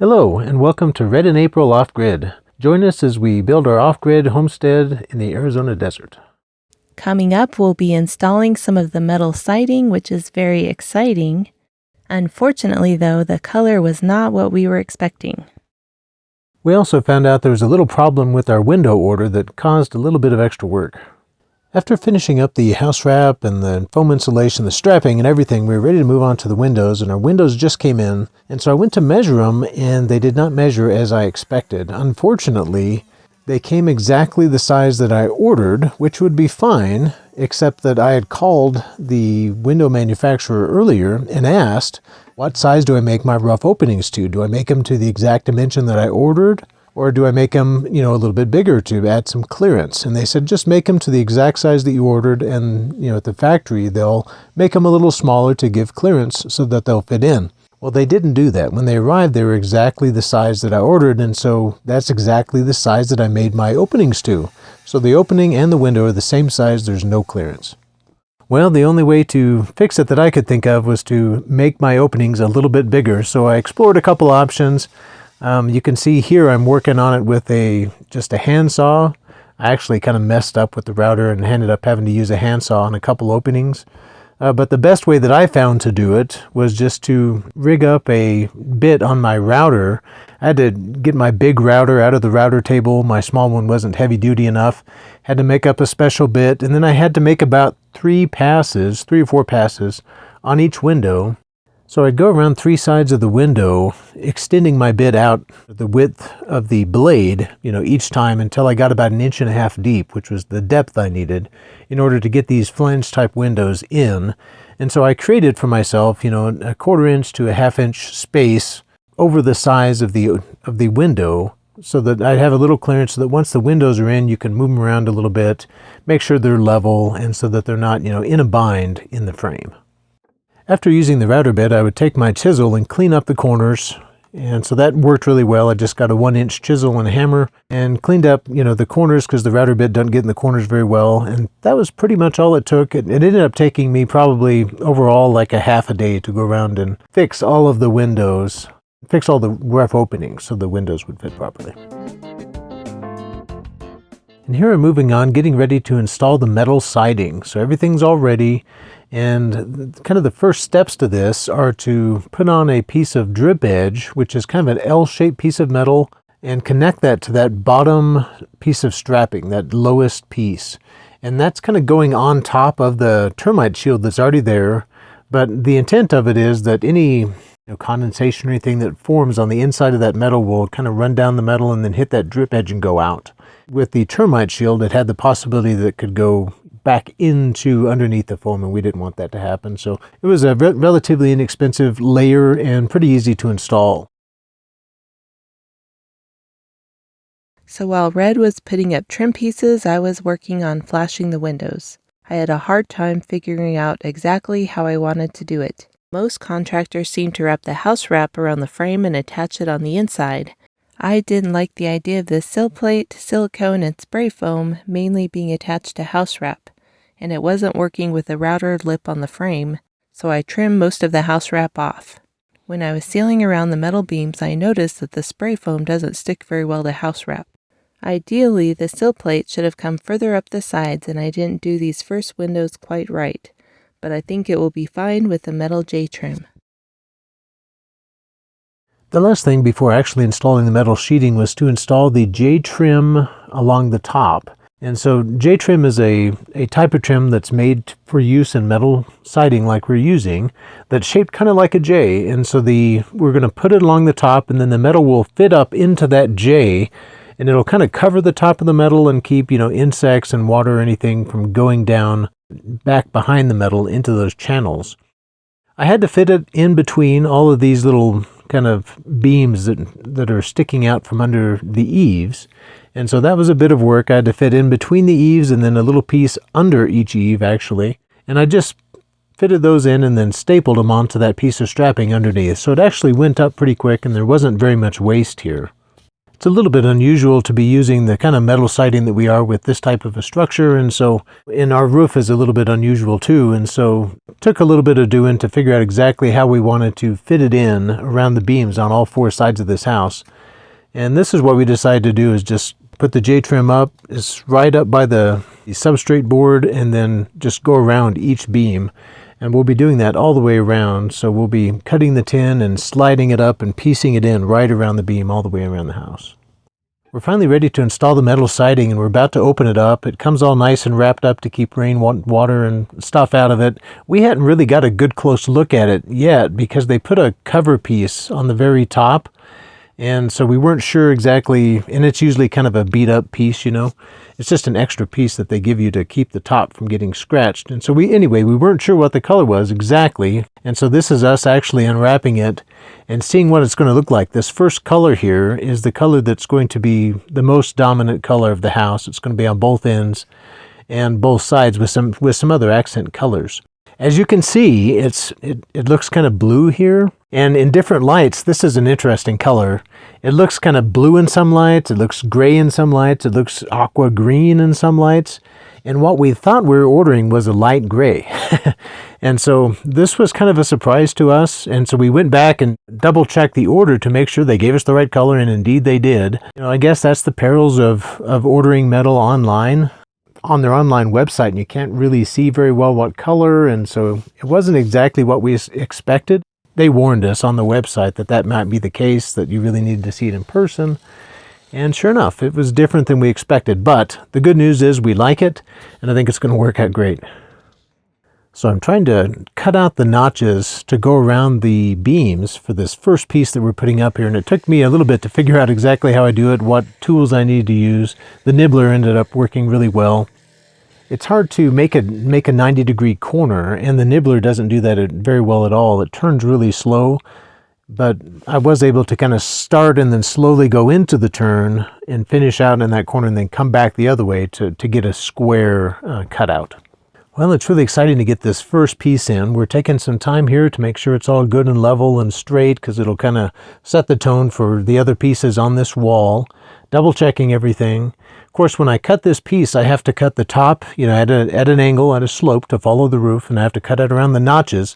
Hello, and welcome to Red in April Off-Grid. Join us as we build our off-grid homestead in the Arizona desert. Coming up, we'll be installing some of the metal siding, which is very exciting. Unfortunately, though, the color was not what we were expecting. We also found out there was a little problem with our window order that caused a little bit of extra work. After finishing up the house wrap and the foam insulation, the strapping and everything, we were ready to move on to the windows, and our windows just came in. And so I went to measure them, and they did not measure as I expected. Unfortunately, they came exactly the size that I ordered, which would be fine, except that I had called the window manufacturer earlier and asked, what size do I make my rough openings to? Do I make them to the exact dimension that I ordered? Or do I make them, a little bit bigger to add some clearance? And they said, just make them to the exact size that you ordered. And, at the factory, they'll make them a little smaller to give clearance so that they'll fit in. Well, they didn't do that. When they arrived, they were exactly the size that I ordered. And so that's exactly the size that I made my openings to. So the opening and the window are the same size. There's no clearance. Well, the only way to fix it that I could think of was to make my openings a little bit bigger. So I explored a couple options. You can see here I'm working on it with just a handsaw. I actually kind of messed up with the router and ended up having to use a handsaw on a couple openings. But the best way that I found to do it was just to rig up a bit on my router. I had to get my big router out of the router table. My small one wasn't heavy duty enough. Had to make up a special bit, and then I had to make about 3 or 4 passes on each window. So I'd go around 3 sides of the window, extending my bit out the width of the blade, each time until I got about 1.5 inches deep, which was the depth I needed in order to get these flange type windows in. And so I created for myself, a 1/4 inch to a 1/2 inch space over the size of the window, so that I'd have a little clearance so that once the windows are in, you can move them around a little bit, make sure they're level, and so that they're not, in a bind in the frame. After using the router bit, I would take my chisel and clean up the corners, and so that worked really well. I just got a 1-inch chisel and a hammer and cleaned up, the corners, because the router bit doesn't get in the corners very well, and that was pretty much all it took. It ended up taking me probably overall like a half a day to go around and fix all of the windows, fix all the rough openings so the windows would fit properly. And here I'm moving on, getting ready to install the metal siding. So everything's all ready. And kind of the first steps to this are to put on a piece of drip edge, which is kind of an L-shaped piece of metal, and connect that to that bottom piece of strapping, that lowest piece. And that's kind of going on top of the termite shield that's already there. But the intent of it is that any condensation or anything that forms on the inside of that metal will kind of run down the metal and then hit that drip edge and go out. With the termite shield, it had the possibility that it could go back into underneath the foam, and we didn't want that to happen. So it was a relatively inexpensive layer and pretty easy to install. So while Red was putting up trim pieces, I was working on flashing the windows. I had a hard time figuring out exactly how I wanted to do it. Most contractors seem to wrap the house wrap around the frame and attach it on the inside. I didn't like the idea of the sill plate, silicone, and spray foam mainly being attached to house wrap, and it wasn't working with the router lip on the frame, so I trimmed most of the house wrap off. When I was sealing around the metal beams, I noticed that the spray foam doesn't stick very well to house wrap. Ideally, the sill plate should have come further up the sides, and I didn't do these first windows quite right, but I think it will be fine with the metal J-trim. The last thing before actually installing the metal sheeting was to install the J-trim along the top. And so J-trim is a type of trim that's made for use in metal siding like we're using, that's shaped kind of like a J. And so we're going to put it along the top, and then the metal will fit up into that J, and it'll kind of cover the top of the metal and keep, insects and water or anything from going down back behind the metal into those channels. I had to fit it in between all of these little kind of beams that are sticking out from under the eaves. And so that was a bit of work. I had to fit in between the eaves and then a little piece under each eave, actually. And I just fitted those in and then stapled them onto that piece of strapping underneath. So it actually went up pretty quick, and there wasn't very much waste here. It's a little bit unusual to be using the kind of metal siding that we are with this type of a structure, and so in our roof is a little bit unusual too, and so it took a little bit of doing to figure out exactly how we wanted to fit it in around the beams on all four sides of this house. And this is what we decided to do, is just put the J-trim up, is right up by the substrate board, and then just go around each beam. And we'll be doing that all the way around, so we'll be cutting the tin and sliding it up and piecing it in right around the beam all the way around the house. We're finally ready to install the metal siding, and we're about to open it up. It comes all nice and wrapped up to keep rain, water, and stuff out of it. We hadn't really got a good close look at it yet because they put a cover piece on the very top, and so we weren't sure exactly, and it's usually kind of a beat up piece, you know. It's just an extra piece that they give you to keep the top from getting scratched. And so we weren't sure what the color was exactly. And so this is us actually unwrapping it and seeing what it's going to look like. This first color here is the color that's going to be the most dominant color of the house. It's going to be on both ends and both sides with some other accent colors. As you can see, it looks kind of blue here, and in different lights, this is an interesting color. It looks kind of blue in some lights, it looks gray in some lights, it looks aqua green in some lights, and what we thought we were ordering was a light gray. And so this was kind of a surprise to us, and so we went back and double-checked the order to make sure they gave us the right color, and indeed they did. You know, I guess that's the perils of ordering metal online, on their online website, and you can't really see very well what color, and so it wasn't exactly what we expected. They warned us on the website that might be the case, that you really needed to see it in person, and sure enough, it was different than we expected. But the good news is we like it, and I think it's going to work out great. So I'm trying to cut out the notches to go around the beams for this first piece that we're putting up here, and it took me a little bit to figure out exactly how I do it, what tools I need to use. The nibbler ended up working really well. It's hard to make a 90-degree corner, and the nibbler doesn't do that very well at all. It turns really slow, but I was able to kind of start and then slowly go into the turn and finish out in that corner and then come back the other way to get a square cutout. Well, it's really exciting to get this first piece in. We're taking some time here to make sure it's all good and level and straight, because it'll kind of set the tone for the other pieces on this wall. Double checking everything. Of course, when I cut this piece, I have to cut the top, you know, at an angle, at a slope to follow the roof, and I have to cut it around the notches.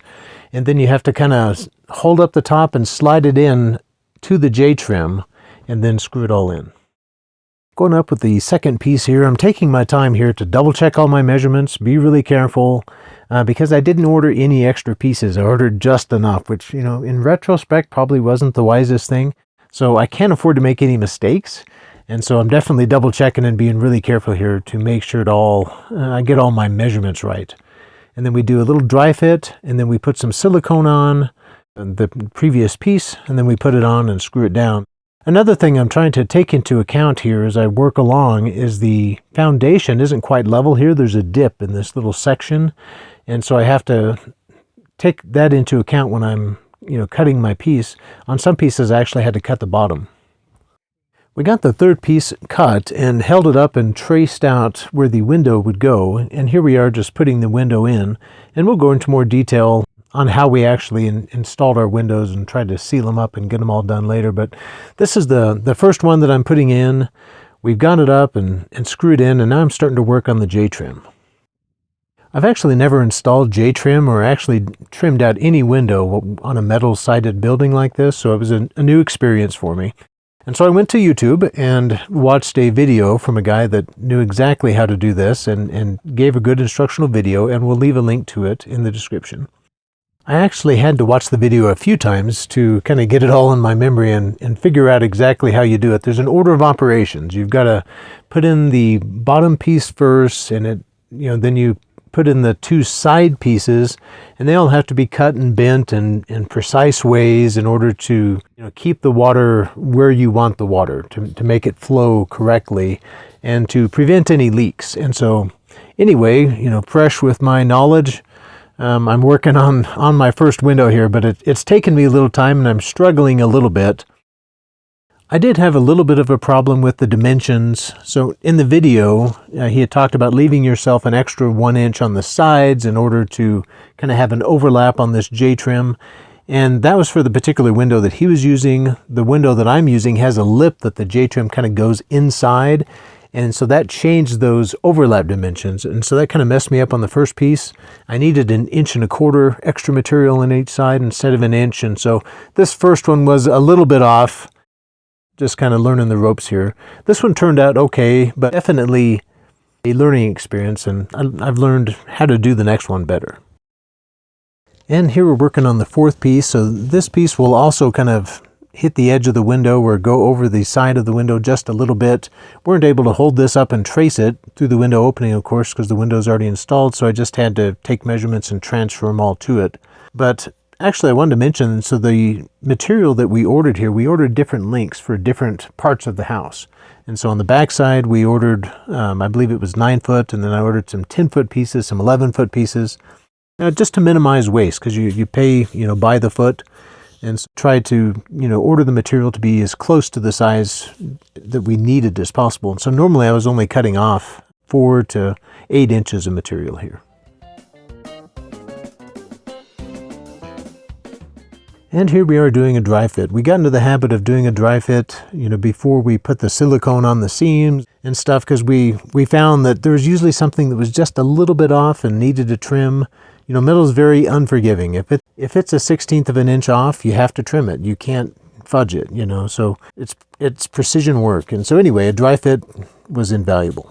And then you have to kind of hold up the top and slide it in to the J-trim and then screw it all in. Going up with the second piece here, I'm taking my time here to double check all my measurements, be really careful, because I didn't order any extra pieces. I ordered just enough, which, you know, in retrospect probably wasn't the wisest thing. So I can't afford to make any mistakes. And so I'm definitely double checking and being really careful here to make sure I get all my measurements right. And then we do a little dry fit, and then we put some silicone on the previous piece, and then we put it on and screw it down. Another thing I'm trying to take into account here as I work along is the foundation isn't quite level here. There's a dip in this little section, and so I have to take that into account when I'm, you know, cutting my piece. On some pieces I actually had to cut the bottom. We got the third piece cut and held it up and traced out where the window would go, and here we are just putting the window in, and we'll go into more detail on how we actually installed our windows and tried to seal them up and get them all done later. But this is the first one that I'm putting in. We've got it up and screwed in, and now I'm starting to work on the J-trim. I've actually never installed J-trim or actually trimmed out any window on a metal-sided building like this, so it was a new experience for me. And so I went to YouTube and watched a video from a guy that knew exactly how to do this and gave a good instructional video, and we'll leave a link to it in the description. I actually had to watch the video a few times to kind of get it all in my memory and figure out exactly how you do it. There's an order of operations. You've got to put in the bottom piece first, and then you put in the two side pieces, and they all have to be cut and bent in precise ways in order to, you know, keep the water where you want the water, to make it flow correctly and to prevent any leaks. And so anyway, you know, fresh with my knowledge, I'm working on my first window here, but it's taken me a little time and I'm struggling a little bit. I did have a little bit of a problem with the dimensions. So in the video, he had talked about leaving yourself an extra 1 inch on the sides in order to kind of have an overlap on this J-trim. And that was for the particular window that he was using. The window that I'm using has a lip that the J-trim kind of goes inside. And so that changed those overlap dimensions. And so that kind of messed me up on the first piece. I needed 1.25 inches extra material on each side instead of 1 inch. And so this first one was a little bit off, just kind of learning the ropes here. This one turned out okay, but definitely a learning experience. And I've learned how to do the next one better. And here we're working on the fourth piece. So this piece will also kind of hit the edge of the window or go over the side of the window just a little bit. We weren't able to hold this up and trace it through the window opening, of course, because the window is already installed. So I just had to take measurements and transfer them all to it. But actually, I wanted to mention, so the material that we ordered here, we ordered different lengths for different parts of the house. And so on the back side, we ordered, I believe it was 9 foot, and then I ordered some 10-foot pieces, some 11-foot pieces, just to minimize waste, because you pay, by the foot. And so try to, order the material to be as close to the size that we needed as possible. And so normally I was only cutting off 4 to 8 inches of material here. And here we are doing a dry fit. We got into the habit of doing a dry fit, before we put the silicone on the seams and stuff, because we found that there was usually something that was just a little bit off and needed a trim. Metal is very unforgiving. If it's a 1/16 of an inch off, you have to trim it. You can't fudge it, so it's precision work. And so anyway, a dry fit was invaluable.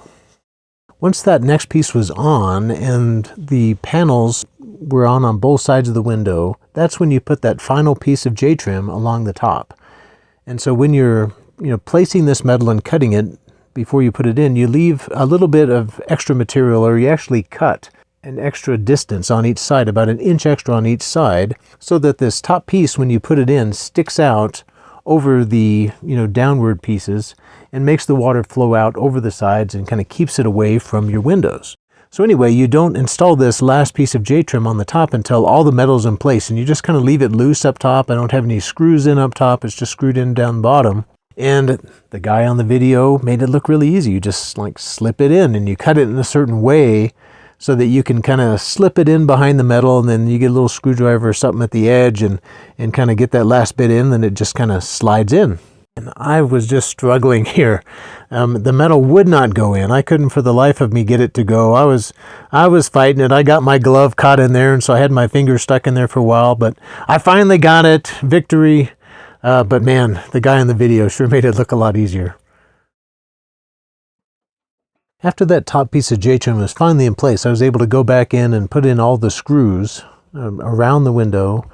Once that next piece was on and the panels were on both sides of the window, that's when you put that final piece of J-trim along the top. And so when you're, placing this metal and cutting it before you put it in, you leave a little bit of extra material, or you actually cut an extra distance on each side, about 1 inch extra on each side, so that this top piece, when you put it in, sticks out over the downward pieces and makes the water flow out over the sides and kind of keeps it away from your windows. So anyway, you don't install this last piece of J-trim on the top until all the metal's in place, and you just kind of leave it loose up top. I don't have any screws in up top, it's just screwed in down the bottom. And the guy on the video made it look really easy. You just slip it in and you cut it in a certain way so that you can kind of slip it in behind the metal, and then you get a little screwdriver or something at the edge and kind of get that last bit in, then it just kind of slides in. And I was just struggling here. The metal would not go in. I couldn't for the life of me get it to go. I was fighting it. I got my glove caught in there, and so I had my finger stuck in there for a while, but I finally got it. Victory. But man, the guy in the video sure made it look a lot easier. After that top piece of J-trim was finally in place, I was able to go back in and put in all the screws around the window.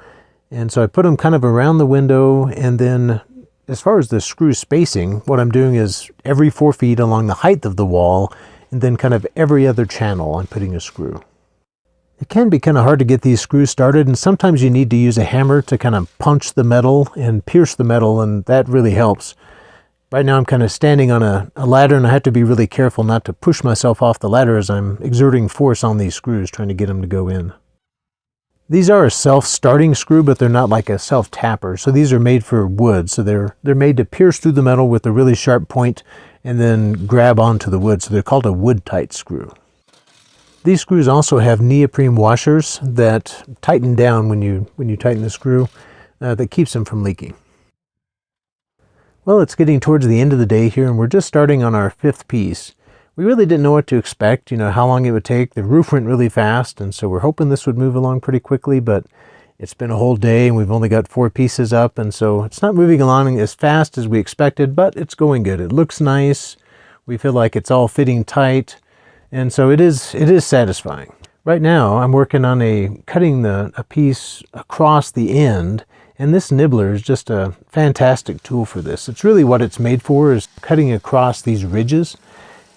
And so I put them kind of around the window, and then as far as the screw spacing, what I'm doing is every 4 feet along the height of the wall, and then kind of every other channel I'm putting a screw. It can be kind of hard to get these screws started, and sometimes you need to use a hammer to kind of punch the metal and pierce the metal, and that really helps. Right now I'm kind of standing on a ladder, and I have to be really careful not to push myself off the ladder as I'm exerting force on these screws, trying to get them to go in. These are a self-starting screw, but they're not like a self-tapper. So these are made for wood. So they're made to pierce through the metal with a really sharp point and then grab onto the wood. So they're called a wood-tight screw. These screws also have neoprene washers that tighten down when you tighten the screw, that keeps them from leaking. Well, it's getting towards the end of the day here, and we're just starting on our 5th piece. We really didn't know what to expect, how long it would take. The roof went really fast, and so we're hoping this would move along pretty quickly, but it's been a whole day, and we've only got 4 pieces up, and so it's not moving along as fast as we expected, but it's going good. It looks nice. We feel like it's all fitting tight, and so it is satisfying. Right now, I'm working on cutting a piece across the end, and this nibbler is just a fantastic tool for this. It's really what it's made for, is cutting across these ridges.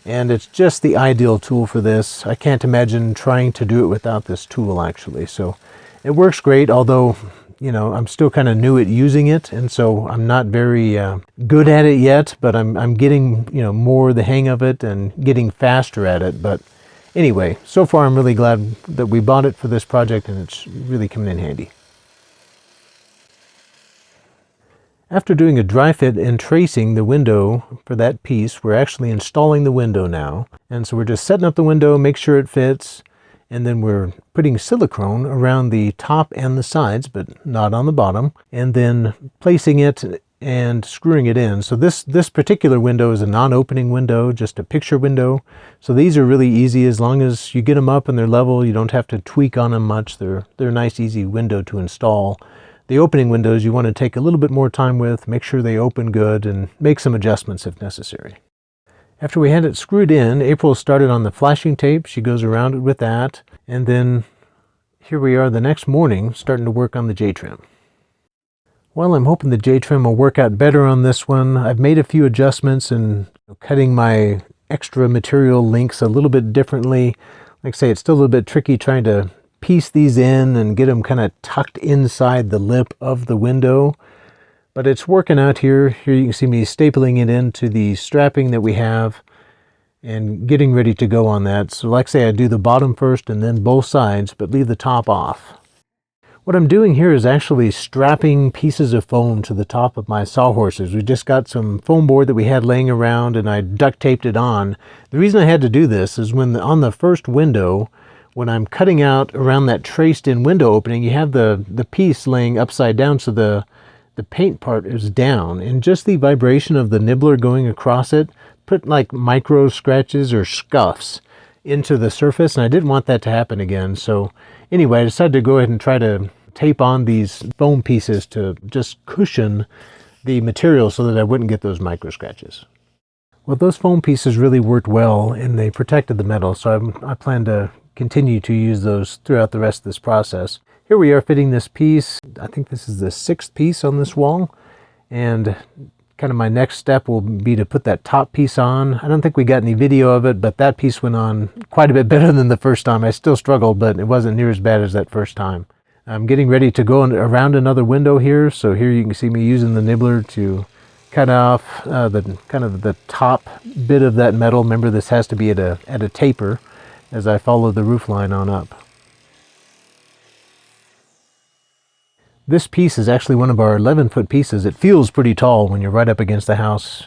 And it's just the ideal tool for this. I can't imagine trying to do it without this tool, actually. So it works great, although, I'm still kind of new at using it. And so I'm not very good at it yet, but I'm getting, more the hang of it and getting faster at it. But anyway, so far I'm really glad that we bought it for this project, and it's really coming in handy. After doing a dry fit and tracing the window for that piece, we're actually installing the window now. And so we're just setting up the window, make sure it fits. And then we're putting silicone around the top and the sides, but not on the bottom, and then placing it and screwing it in. So this particular window is a non-opening window, just a picture window. So these are really easy. As long as you get them up and they're level, you don't have to tweak on them much. They're a nice, easy window to install. The opening windows you want to take a little bit more time with, make sure they open good, and make some adjustments if necessary. After we had it screwed in, April started on the flashing tape. She goes around it with that. And then here we are the next morning starting to work on the J-trim. Well, I'm hoping the J-trim will work out better on this one. I've made a few adjustments and cutting my extra material links a little bit differently. Like I say, it's still a little bit tricky trying to piece these in and get them kind of tucked inside the lip of the window. But it's working out here. Here you can see me stapling it into the strapping that we have and getting ready to go on that. So like I say, I do the bottom first and then both sides, but leave the top off. What I'm doing here is actually strapping pieces of foam to the top of my sawhorses. We just got some foam board that we had laying around and I duct taped it on. The reason I had to do this is on the first window, when I'm cutting out around that traced in window opening, you have the piece laying upside down, so the paint part is down, and just the vibration of the nibbler going across it put like micro scratches or scuffs into the surface, and I didn't want that to happen again. So anyway, I decided to go ahead and try to tape on these foam pieces to just cushion the material so that I wouldn't get those micro scratches. Well, those foam pieces really worked well and they protected the metal, so I plan to continue to use those throughout the rest of this process. Here we are fitting this piece. I think this is the 6th piece on this wall, and kind of my next step will be to put that top piece on. I don't think we got any video of it, but that piece went on quite a bit better than the first time. I still struggled, but it wasn't near as bad as that first time. I'm getting ready to go around another window here, so here you can see me using the nibbler to cut off the top bit of that metal. Remember, this has to be at a taper as I follow the roof line on up. This piece is actually one of our 11-foot pieces. It feels pretty tall when you're right up against the house.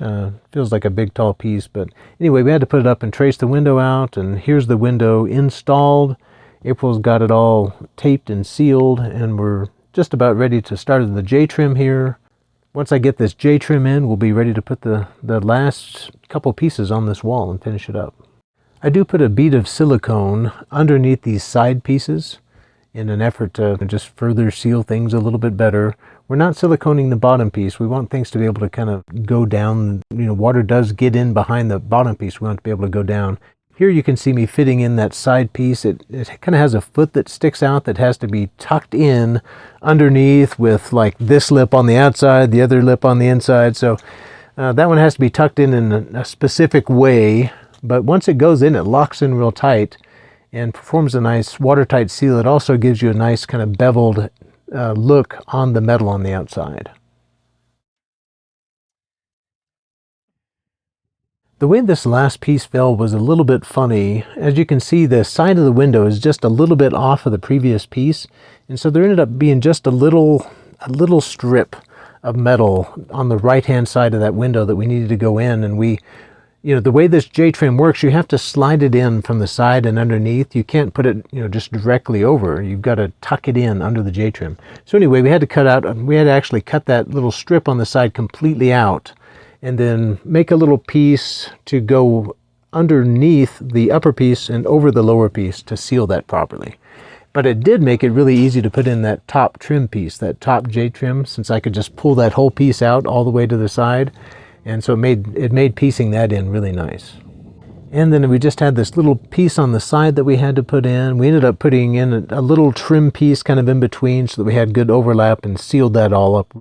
Feels like a big, tall piece. But anyway, we had to put it up and trace the window out. And here's the window installed. April's got it all taped and sealed. And we're just about ready to start the J-trim here. Once I get this J-trim in, we'll be ready to put the last couple pieces on this wall and finish it up. I do put a bead of silicone underneath these side pieces in an effort to just further seal things a little bit better. We're not siliconing the bottom piece. We want things to be able to kind of go down. Water does get in behind the bottom piece. We want it to be able to go down. Here you can see me fitting in that side piece. It kind of has a foot that sticks out that has to be tucked in underneath with like this lip on the outside, the other lip on the inside. So that one has to be tucked in a specific way. But once it goes in, it locks in real tight and performs a nice watertight seal. It also gives you a nice kind of beveled look on the metal on the outside. The way this last piece fell was a little bit funny. As you can see, the side of the window is just a little bit off of the previous piece, and so there ended up being just a little strip of metal on the right-hand side of that window that we needed to go in. And the way this J-trim works, you have to slide it in from the side and underneath. You can't put it, just directly over. You've got to tuck it in under the J-trim. So anyway, we had to actually cut that little strip on the side completely out, and then make a little piece to go underneath the upper piece and over the lower piece to seal that properly. But it did make it really easy to put in that top trim piece, that top J-trim, since I could just pull that whole piece out all the way to the side. And so it made piecing that in really nice. And then we just had this little piece on the side that we had to put in. We ended up putting in a little trim piece kind of in between so that we had good overlap and sealed that all up.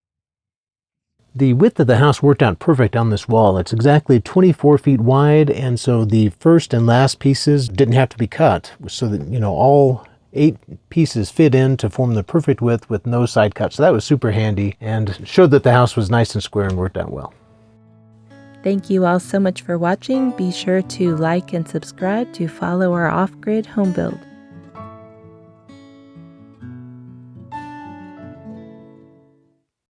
The width of the house worked out perfect on this wall. It's exactly 24 feet wide, and so the first and last pieces didn't have to be cut, so that all 8 pieces fit in to form the perfect width with no side cuts. So that was super handy and showed that the house was nice and square and worked out well. Thank you all so much for watching. Be sure to like and subscribe to follow our off-grid home build.